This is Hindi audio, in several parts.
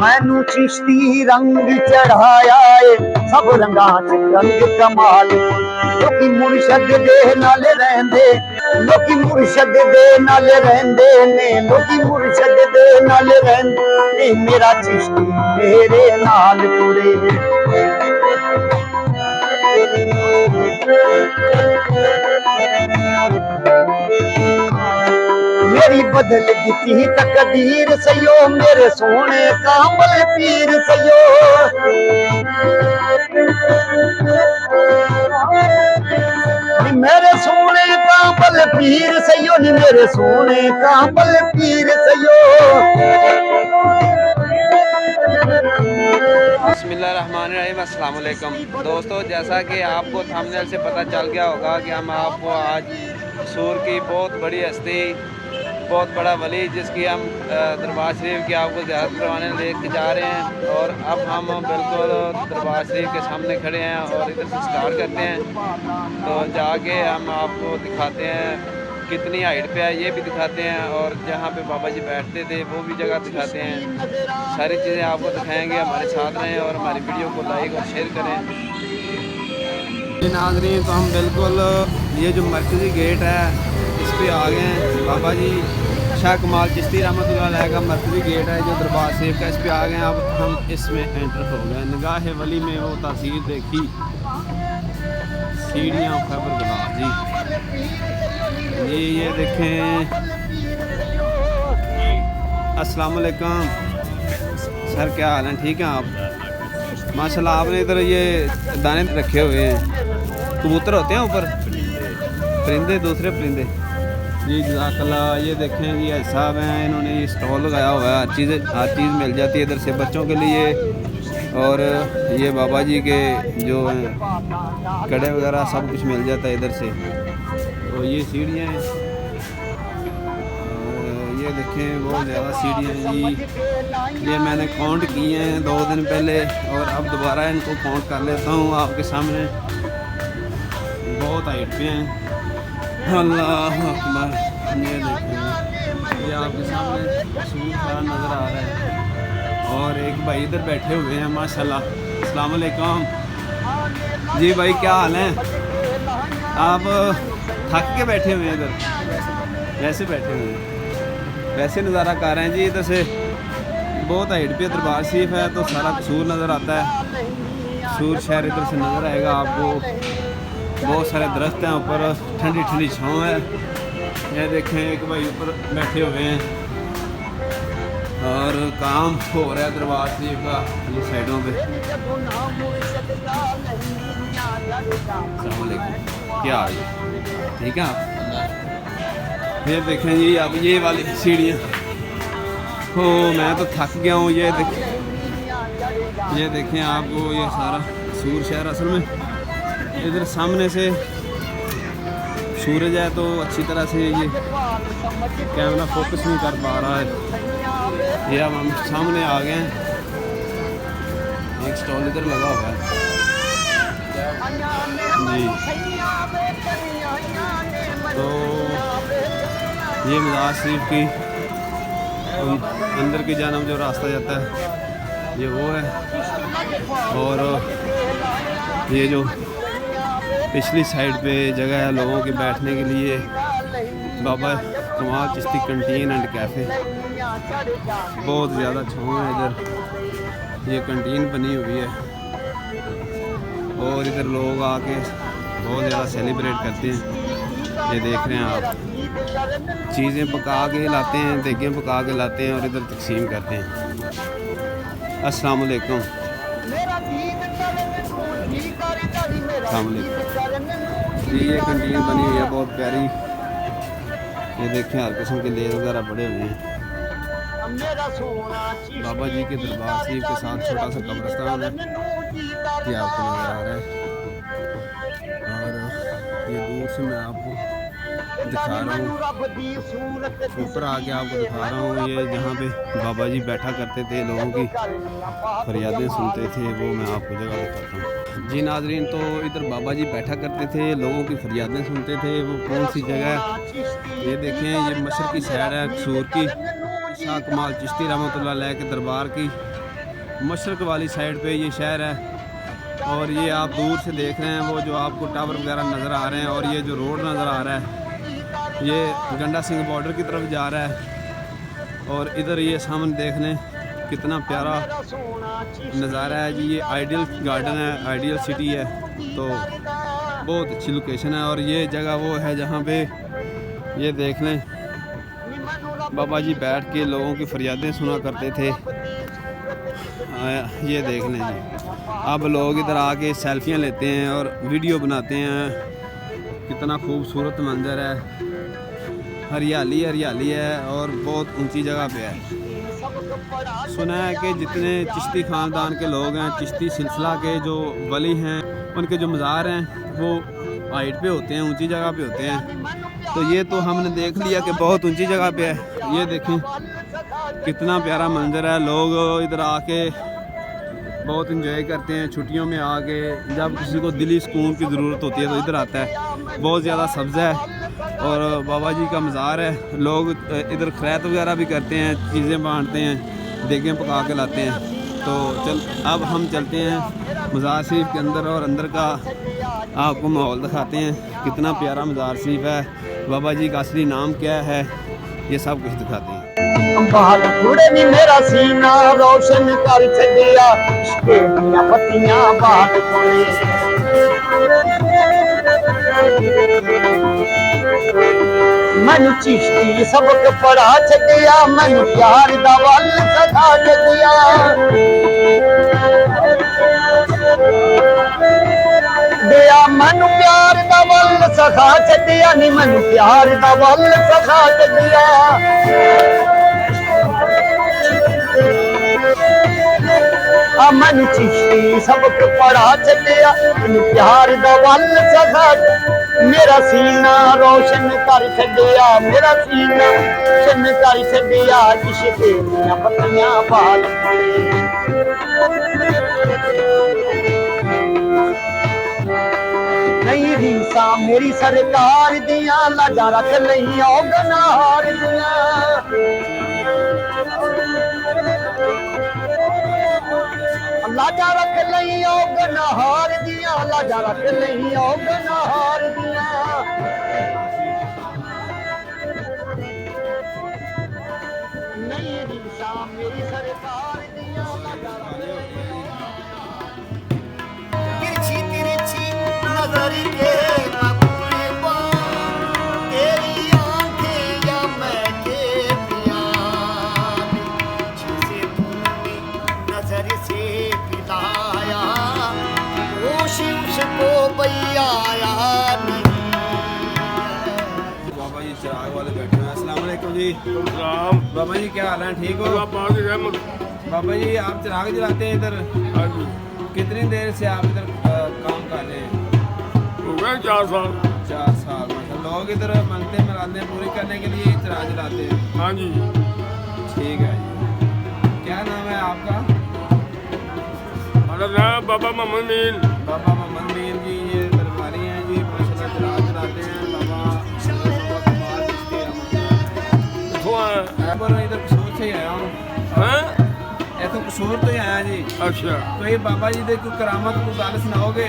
मैनू चिश्ती रंग चढ़ाया है सब रंगा च रंग कमाल लोकी मुर्शद दे नाल रहंदे लोकी मुर्शद दे नाल रहंदे ने लोकी मुर्शद दे नाल रहंदे मेरा चिश्ती मेरे नाल टुरे मेरी बदल दी तकदीर सयो मेरे सोने कामल पीर सयो मेरे सोने कामल पीर सयो नी मेरे सोने कामल पीर सयो। बिस्मिल्लाहिर्रहमानिर्रहीम अस्सलाम वालेकुम दोस्तों, जैसा कि आपको थंबनेल से पता चल गया होगा कि हम आपको आज सूर की बहुत बड़ी हस्ती, बहुत बड़ा वली जिसकी हम दरबार शरीफ की आपको ज़ियारत करवाने लेके जा रहे हैं। और अब हम बिल्कुल दरबार शरीफ के सामने खड़े हैं और इधर से स्टार्ट करते हैं तो जाके हम आपको दिखाते हैं कितनी हाइट पे है ये भी दिखाते हैं और जहाँ पे बाबा जी बैठते थे वो भी जगह दिखाते हैं। सारी चीज़ें आपको दिखाएंगे, हमारे साथ रहें और हमारी वीडियो को लाइक और शेयर करें। नाज़रीन, तो हम बिल्कुल ये जो मरकज़ी गेट है इस पर आ गए हैं। बाबा जी शाह कमाल चिश्ती रहमतुल्लाह अलैह का मरकज़ी गेट है जो दरबार शरीफ का, इस पर आ गए। अब हम इसमें एंटर हो गए। निगाह वली में वो तासीर देखी, सीढ़ियाँ खबर गुलाब जी। ये देखें। अस्सलाम वालेकुम सर, क्या हाल है? ठीक हैं आप? माशाल्लाह, आपने इधर ये दाने रखे हुए हैं। कबूतर होते हैं ऊपर, परिंदे, दूसरे परिंदे जी। जज़ाकल्लाह। ये देखें ये साहब हैं, इन्होंने ये स्टॉल लगाया हुआ है। हर चीज़ मिल जाती है इधर से बच्चों के लिए। और ये बाबा जी के जो कड़े वगैरह सब कुछ मिल जाता है इधर से। तो ये सीढ़ियाँ हैं, ये देखें बहुत ज़्यादा सीढ़ियाँ जी। ये मैंने काउंट किए हैं 2 दिन पहले और अब दोबारा इनको काउंट कर लेता हूँ आपके सामने। बहुत हाइट पे हैं। अल्लाह अकबर। ये देखें, ये आपके सामने सूर खड़ा नज़र आ रहा है और एक भाई इधर बैठे हुए हैं माशाल्लाह। अस्सलाम वालेकुम जी भाई, क्या हाल है? आप थक के बैठे हुए हैं इधर, वैसे बैठे हुए हैं, वैसे नज़ारा कर रहे हैं जी। इधर से बहुत हाइट पे दरबार शरीफ है तो सारा सूर नज़र आता है। सूर शहर इधर से नज़र आएगा आपको। बहुत सारे दरख्त हैं ऊपर, ठंडी ठंडी छाँव है। ये देखें एक भाई ऊपर बैठे हुए हैं और काम हो रहा है दरबार शरीफ का ये साइडों पे। अस्सलाम वालेकुम, क्या हाल है? ठीक है आप? ये देखें जी अब ये वाली सीढ़ियाँ। हो मैं तो थक गया हूँ। ये देखें आपको ये सारा सूर शहर। असल में इधर सामने से सूरज है तो अच्छी तरह से ये कैमरा फोकस नहीं कर पा रहा है। ये अब हम सामने आ गए हैं। एक स्टॉल इधर लगा हुआ है जी। तो ये मज़ार शरीफ की अंदर की जानब जो रास्ता जाता है ये वो है। और ये जो पिछली साइड पे जगह है लोगों के बैठने के लिए, बाबा कमाल चिश्ती कैंटीन एंड कैफ़े। बहुत ज़्यादा छाँव है इधर, ये कैंटीन बनी हुई है और इधर लोग आके बहुत ज़्यादा सेलिब्रेट करते हैं। ये देख रहे हैं आप, चीज़ें पका के लाते हैं, देगें पका के लाते हैं और इधर तकसीम करते हैं। अस्सलाम वालेकुम। ये कैंटीन बनी हुई है बहुत प्यारी। ये देखें हर किस्म के लेज़ वगैरह बड़े हुए हैं। बाबा जी के दरबार शरीफ के साथ छोटा सा कब्रिस्तान है ये आपको नज़र आ रहा है। और ये दूर से मैं आपको दिखा रहा हूँ, ऊपर आके आपको दिखा रहा हूँ। ये जहाँ पे बाबा जी बैठा करते थे, लोगों की फरियादें सुनते थे, वो मैं आपको जगह दिखाता हूँ जी। नाजरीन, तो इधर बाबा जी बैठा करते थे, लोगों की फरियादें सुनते थे। वो कौन सी जगह है? ये देखें, ये मशरकी साइड है कसूर की, शाह कमाल चिश्ती रहमतुल्लाह अलैह के दरबार की। मशरक़ वाली साइड पे ये शहर है। और ये आप दूर से देख रहे हैं वो जो आपको टावर वगैरह नज़र आ रहे हैं, और ये जो रोड नज़र आ रहा है ये गंडा सिंह बॉर्डर की तरफ जा रहा है। और इधर ये सामने देख लें कितना प्यारा नज़ारा है जी। ये आइडियल गार्डन है, आइडियल सिटी है, तो बहुत अच्छी लोकेशन है। और ये जगह वो है जहाँ पे ये देख लें बाबा जी बैठ के लोगों की फरियादें सुना करते थे। ये देख लें जी, अब लोग इधर आके सेल्फियाँ लेते हैं और वीडियो बनाते हैं। कितना खूबसूरत मंजर है, हरियाली हरियाली है और बहुत ऊंची जगह पे है। सुना है कि जितने चिश्ती ख़ानदान के लोग हैं, चिश्ती सिलसिला के जो वली हैं, उनके जो मज़ार हैं वो हाइट पे होते हैं, ऊंची जगह पे होते हैं। तो ये तो हमने देख लिया कि बहुत ऊंची जगह पे है। ये देखें कितना प्यारा मंजर है। लोग इधर आके बहुत इंजॉय करते हैं छुट्टियों में आके। जब किसी को दिली सुकून की ज़रूरत होती है तो इधर आता है। बहुत ज़्यादा सब्ज़ है और बाबा जी का मज़ार है। लोग इधर खैरात वगैरह भी करते हैं, चीज़ें बांटते हैं, देगें पका के लाते हैं। तो अब हम चलते हैं मज़ार शरीफ के अंदर और अंदर का आपको माहौल दिखाते हैं। कितना प्यारा मज़ार शरीफ है, बाबा जी का असली नाम क्या है, ये सब कुछ दिखाते हैं। बाल थोड़े नी मेरा सीना रोशन कर छड़िया, इश्के दियां पत्तियां बात कोले। मैनू चिश्ती सबक पढ़ा छड़िया, मैनू प्यार दा वल सखा छड़िया। दिया मैनू प्यार दा वल सखा छड़िया, नी मैनू प्यार दा वल सखा छड़िया। मैनू चिश्ती सबक पढ़ा छड़िया, प्यार दा वल सखा। मेरा सीना रोशन कर छड़िया, मेरा सीना रोशन कर छड़िया, इश्के दियां पत्तियां बाल नहीं रीसा मेरी सरकार दियां, लाजा रख लई ओ गनार दियां। लाजा रख लई ओ गनार दियां, लाजा रख लई ओ गनार दियां। नहीं रीसा मेरी सरकार दियां, लाजा रख लई। तिरछी तिरछी नजर के मकबूल बा, तेरी आंखें या मैं के प्यार, जिसे तूने नजर से पिलाया, होश उसको बयाया नहीं। बाबा जी चिराग वाले बैठे हैं। अस्सलाम वालेकुम जी। बाबा जी क्या हाल है, ठीक हो? बाबा जी आप चिराग जलाते हैं इधर? हाँ जी। कितनी देर से आप इधर काम कर रहे हैं? हो गए 4 साल। 4 साल। मतलब लोग इधर मंगते मरादे पूरी करने के लिए चिराग जलाते हैं? हाँ जी। ठीक है जी। क्या नाम है आपका? हमारा नाम बाबा मोहम्मद मीन। बाबा मोहम्मद मीन जी, ये दरबारी हैं जी, माशाल्लाह चिराग जलाते हैं। बाबा इधर कसूर से ही आया हूँ। तो कसूर तो ही आया जी। अच्छा। तो ये बाबा जी दे कोई करामत को गल सुनाओगे?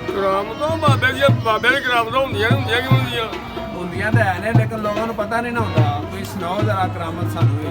करामत बाबे दी करामत होंदियां क्यों होंदियां? होंदियां तो है ने, लेकिन लोगों को पता नहीं ना होता। कोई सुनाओ जरा करामत सानू भी।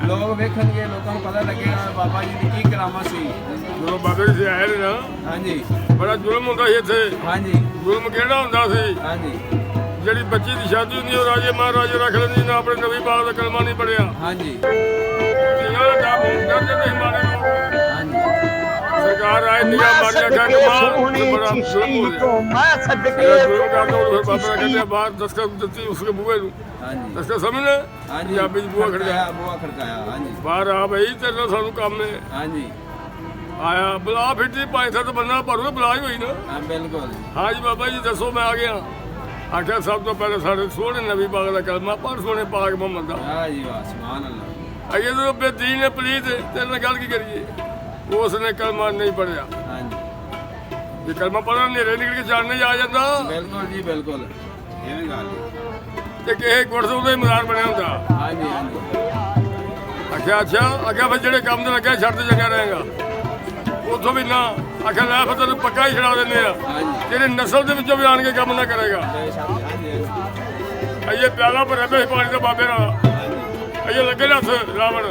लोग वेखणगे, लोगों को पता लगेगा बाबा जी की की करामत सी। जो बाबे से आए ने ना, हाँ जी, बड़ा जुल्म होंदा सी इत्थे। हाँ जी, जुल्म किहड़ा होंदा सी? हाँ जी, ਜਿਹੜੀ ਬੱਚੀ ਦੀ ਸ਼ਾਦੀ ਹੁੰਦੀ ਉਹ ਰਾਜੇ ਮਹਾਰਾਜੇ ਰੱਖ ਲੈਂਦੀ ਨਾ, ਆਪਣੇ ਨਬੀ ਪਾਕ ਦਾ ਕਲਮਾ ਨਹੀਂ ਪੜਿਆ। हाँ जी, ਧੀਆਂ ਦਾ ਡਰ ਨਹੀਂ ਮਾਰੇ ਲੋਕ। हाँ जी। ਸਰਕਾਰ ਆਏ ਧੀਆਂ ਮਾਰੀਆਂ ਗਿਆ ਕਮਾਲ ਤੇ ਬੜਾ ਜ਼ੁਲਮ ਹੋ ਗਿਆ। मैं सदके ਜ਼ੁਲਮ ਕਰਦਾ ਉਹ ਫਿਰ ਬਾਬਾ ਕਹਿੰਦੇ ਬਾਹਰ ਦਸਤਕ ਦਿੱਤੀ ਉਸਕੇ ਬੂਹੇ ਨੂੰ। हाँ जी, ਦਸਤਕ ਸਮਝਣਾ? हाँ जी। ਪੰਜਾਬੀ ਚ ਬੂਹਾ ਖੜਕਾਇਆ। बुआ खड़काया। हाँ जी, ਬਾਹਰ ਆ ਬਈ ਤੇਰੇ ਨਾਲ ਸਾਨੂੰ ਕੰਮ ਹੈ। हाँ जी, ਆਇਆ ਬੁਲਾ ਫਿੱਟੀ 5-7 ਬੰਦਾ ਭਰੋ ਬੁਲਾ ਹੀ ਹੋਈ ਨਾ। हाँ बिल्कुल। ਹਾਂ ਜੀ ਬਾਬਾ ਜੀ ਦੱਸੋ ਮੈਂ ਆ ਗਿਆ। आख्या सब तो पहले साढ़े सोने नबी पाक का कलमा पर सोने पाक मोहम्मद दा। हाँ जी, वाह सुभान अल्लाह। अगे तो बेदीन ने पलीत तेरे नाल गल की करिए, उसने कलमा नहीं पढ़िया। हाँ जी, ये कलमा पढ़ा नेरे निकल के जानने आ जाता। बिल्कुल जी बिल्कुल, ये भी गल है। ते किसी गुरसों का मजार बनया होंदा। हाँ जी, हाँ जी, आख्या अच्छा आख्या फिर जेडे काम ते लगे छड़ ते चंगा रहेगा उतो भी ना आख्या लै फिर तेन पक्का ही छड़ा देने तेरे नस्ल के विचों भी आन के काम ना करेगा अजे प्याला भरे पे पानी का बाबे ना अजे लगे ना रावण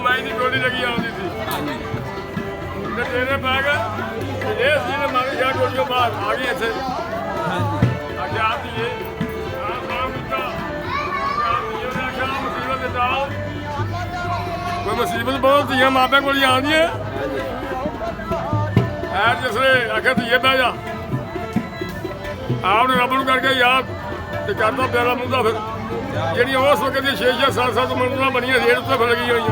माई की टोली लगी आती थी तेरे पै गए मारी जा टोलियों बाहर आ गई इतने आख्या आप दिए कोई मुसीबत बहुत धियां मापे को आदि है जिसने आखिर धीए बह जा आपने रब नूं करके याद तो करता प्यारा मुंह फिर जी उस वक्त दी 6-6 7-7 मंजिलां बनियां रेट उत्ते फिर लगी हुई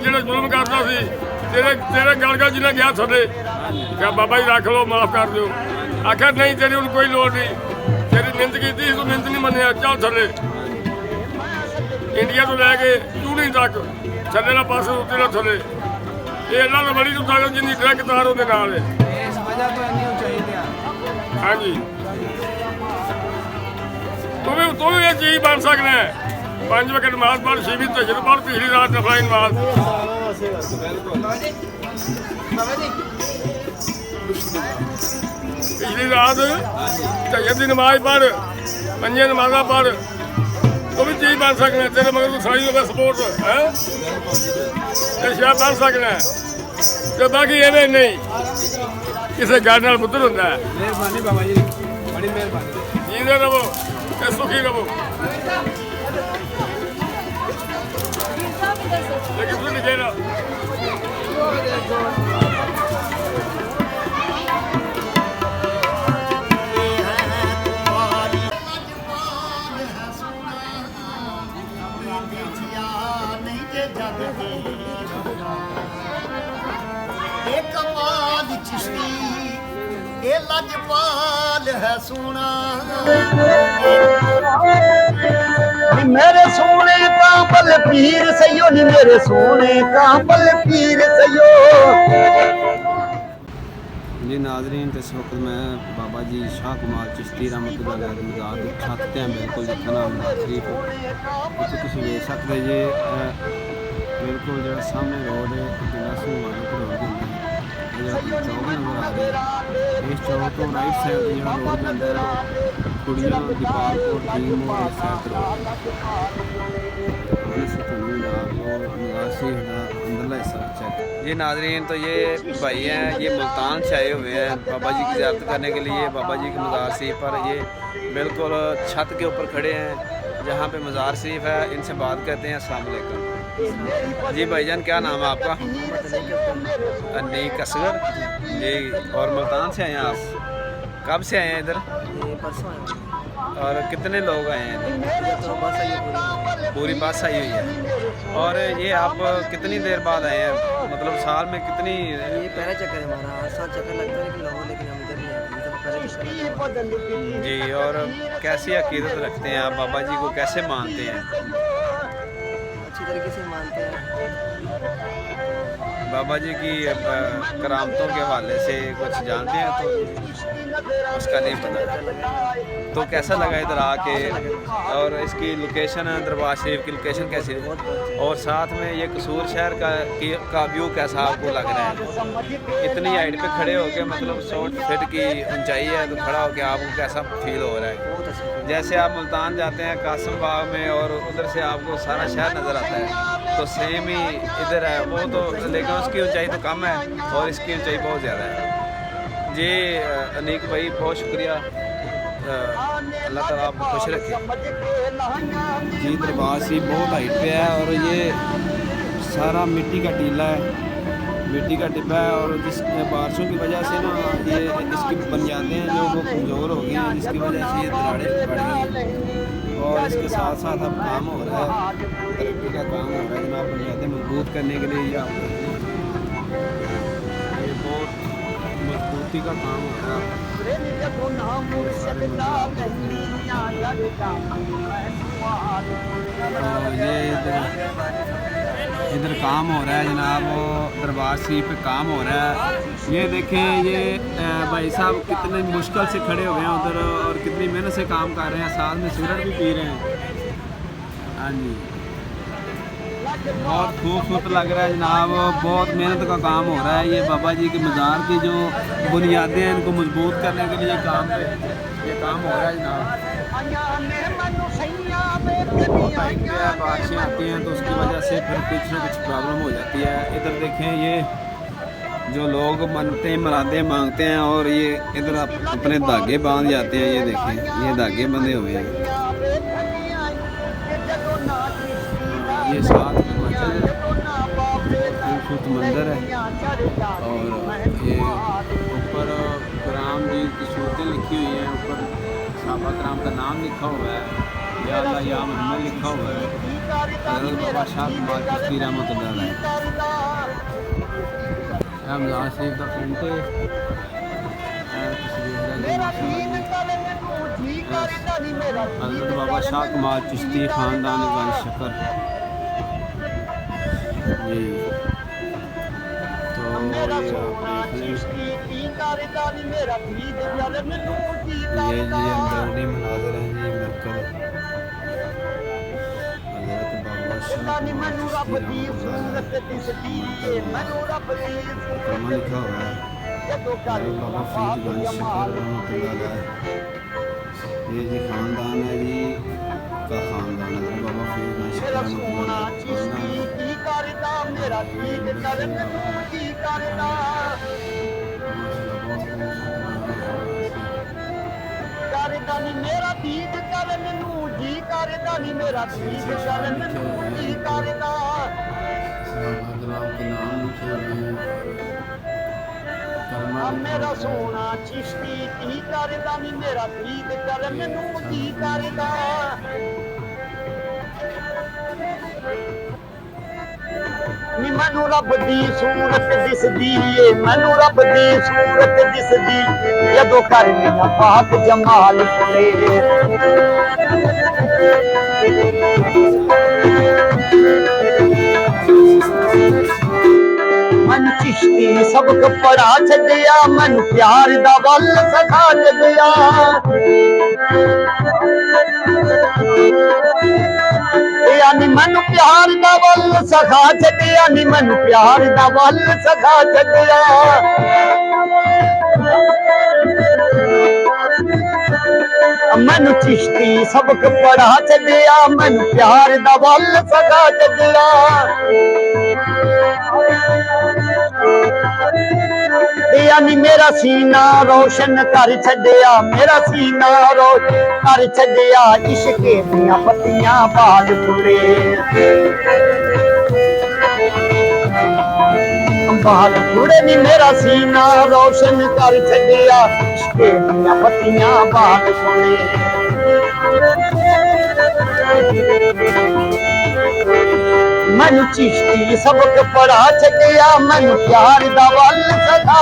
जो जुल्म करता सी तेरे गल गल जिन्हें गया थोड़े क्या बाबा जी रख लो माफ कर दो आखिर नहीं तेरी हूँ कोई लोड़ नहीं तेरी मिहनत की तू मिहनत नहीं मनिया चल थले इंडिया तो लैके चूड़ी तक थले ना पास उत्ते ना थले ये इन्होंने बड़ी तू ताकत जिन्नी डायरेक्ट तार वो नाल है हाँ जी तू भी ये चीज बन सकना है 5 वक्त नमाज पढ़ 6वीं तहज्जुद पढ़ पिछली रात नफली नमाज पिछली रात तहज्जुद की नमाज पढ़ 5 नमाजा पढ़ तो भी चीज बन सकना है तेरे मगर तू सारी होगा सपोर्ट है शायद बन सकना है तो बाकी एवं नहीं किसी गल नाल पुत्र होंदा है मेहरबानी बाबा जी बड़ी मेहरबानी जींदे रहो ते सुखी रहो लेकिन तू नहीं कहना लजपाल है सोना मेरे सोने का पल पीर सयो नी मेरे सोने का पल पीर सयो। जी नाज़रीन इस वक्त मैं बाबा जी शाह कमाल चिश्ती रहमतुल्लाह अलैह दे मज़ार दी छत ते बिल्कुल जित्थे नाम शरीफ उत्थे तुसीं वेख सकदे जे बिल्कुल जो सामने रोड है किला सुमाना रोड चौक नज़र आ रहा है इस चौक तो राइट साइड जो रोड जाता है कुड़ियाँ दीपालकोट डी मोड़ इस साइड अंदरला हिस्सा चेक। ये नाजरीन तो ये भाई हैं ये मुल्तान से आए हुए हैं बाबा जी की ज़ियारत करने के लिए बाबा जी की मज़ार शरीफ पर ये बिल्कुल छत के ऊपर खड़े हैं जहाँ पे मज़ार शरीफ है। इनसे बात करते हैं। अस्सलाम वालेकुम जी भाईजान क्या नाम है आपका? अनीक असगर जी। और मुल्तान से आए हैं आप? कब से आए हैं इधर? और कितने लोग आए हैं? पूरी बस आई हुई है। और ये आप कितनी देर बाद आए हैं? मतलब साल में कितनी? ये पहला चक्कर है हमारा, हर साल चक्कर लगता है लेकिन लोगों लेकिन हम इधर नहीं आते जी। और कैसी अकीदत रखते हैं आप? बाबा जी को कैसे मानते हैं? अच्छी तरीके से मानते हैं। बाबा जी की करामतों के हवाले से कुछ जानते हैं तो उसका नहीं पता। तो कैसा लगा इधर आके? और इसकी लोकेशन दरबार शरीफ की लोकेशन कैसी है? और साथ में ये कसूर शहर का व्यू कैसा आपको लग रहा है? इतनी हाइट पे खड़े होके मतलब 100 फीट की ऊंचाई है तो खड़ा होके आपको कैसा फील हो रहा है? जैसे आप मुल्तान जाते हैं कासिम बाग में और उधर से आपको सारा शहर नज़र आता है तो सेम ही इधर है वो तो, लेकिन उसकी ऊंचाई तो कम है और इसकी ऊंचाई बहुत ज़्यादा है। जी अनीक भाई बहुत शुक्रिया, अल्लाह ताला आपको खुश रखे। जी दरबार शरीफ बहुत हाइट पे है और ये सारा मिट्टी का टीला है, मिट्टी का टिब्बा है और जिस बारिशों की वजह से ना ये इसकी बुनियादें हैं जो वो कमज़ोर हो गई हैं जिसकी वजह से ये दरारें पड़ गई हैं। और इसके साथ साथ अब काम हो रहा है, तरक्की का काम हो रहा है जनाब। बुनियादें मजबूत करने के लिए ये बहुत मजबूती का काम हो रहा है। ये इधर काम हो रहा है जनाब, दरबार शरीफ पे काम हो रहा है। ये देखें ये भाई साहब कितने मुश्किल से खड़े हो गए हैं उधर और कितनी मेहनत से काम कर रहे हैं, साथ में सिगरेट भी पी रहे हैं। हाँ जी, बहुत खूबसूरत लग रहा है जनाब। बहुत मेहनत का काम हो रहा है। ये बाबा जी के मज़ार की जो बुनियादें हैं इनको मजबूत करने के लिए ये काम हो रहा है जनाब। बहुत हाइट पे है, बारिशें आती हैं तो उसकी वजह से फिर कुछ ना कुछ प्रॉब्लम हो जाती है। इधर देखें, ये जो लोग मनते मुरादें मांगते हैं और ये इधर अपने धागे बांध जाते हैं। ये देखें, ये धागे बंधे हुए हैं। ये साथ में मस्जिद है, खूबसूरत मंदिर है और ये ऊपर कराम जी की सूरतें लिखी हुई हैं। ऊपर साहबा कराम का नाम लिखा हुआ है, या अल्लाह या मोहम्मद लिखा हुआ है। हज़रत बाबा शाह कमाल चिश्ती रहमतुल्लाह अलैह। मज़ार शरीफ का फ्रंट हज़रत बाबा शाह कमाल चिश्ती ख़ानदान वाली शक्कर जी। तो ये जी अंदरूनी मनाज़िर हैं जी। मरकज़ हज़रत बाबा शाह कमाल चिश्ती रहमतुल्लाह लिखा हुआ है। बाबा फरीद शक्कर रहमतुल्लाह अलैह। ये जी ख़ानदान है जी का ख़ानदान है बाबा फरीद शक्कर रहमतुल्लाह मेरा दीद कर मैनू जी करदा नी, मेरा दीद कर मैनू जी करदा। मेरा सोना चिश्ती की करदा नी, मेरा दीद कर मैनू जी करदा। नी मैनू रब दी सूरत दिसदी ए, मैनू रब दी सूरत दिसदी जदों कर मियां पाक जमाल फुले। मन चिश्ती सबक पढ़ा छड्डिया, मैनू प्यार दा वल सखा छड्डिया। यानी मैनू प्यार दा वल सखा छड्डिया, नी मैनू प्यार दा वल सखा छड्डिया। मैनू चिश्ती सबक पढ़ा छड्डिया, मैनू प्यार दा वल सखा छड्डिया। यानी मेरा सीना रोशन कर छड्डिया, मेरा सीना रोशन कर छड्डिया। इश्के दियां पत्तियां बाल फुले, बाल फुले नी मेरा सीना रोशन कर छड्डिया। इश्के दियां पत्तियां बाल फुले। मैनू चिश्ती सबक पढ़ा छड्डिया, मैनू प्यार दा वल सखा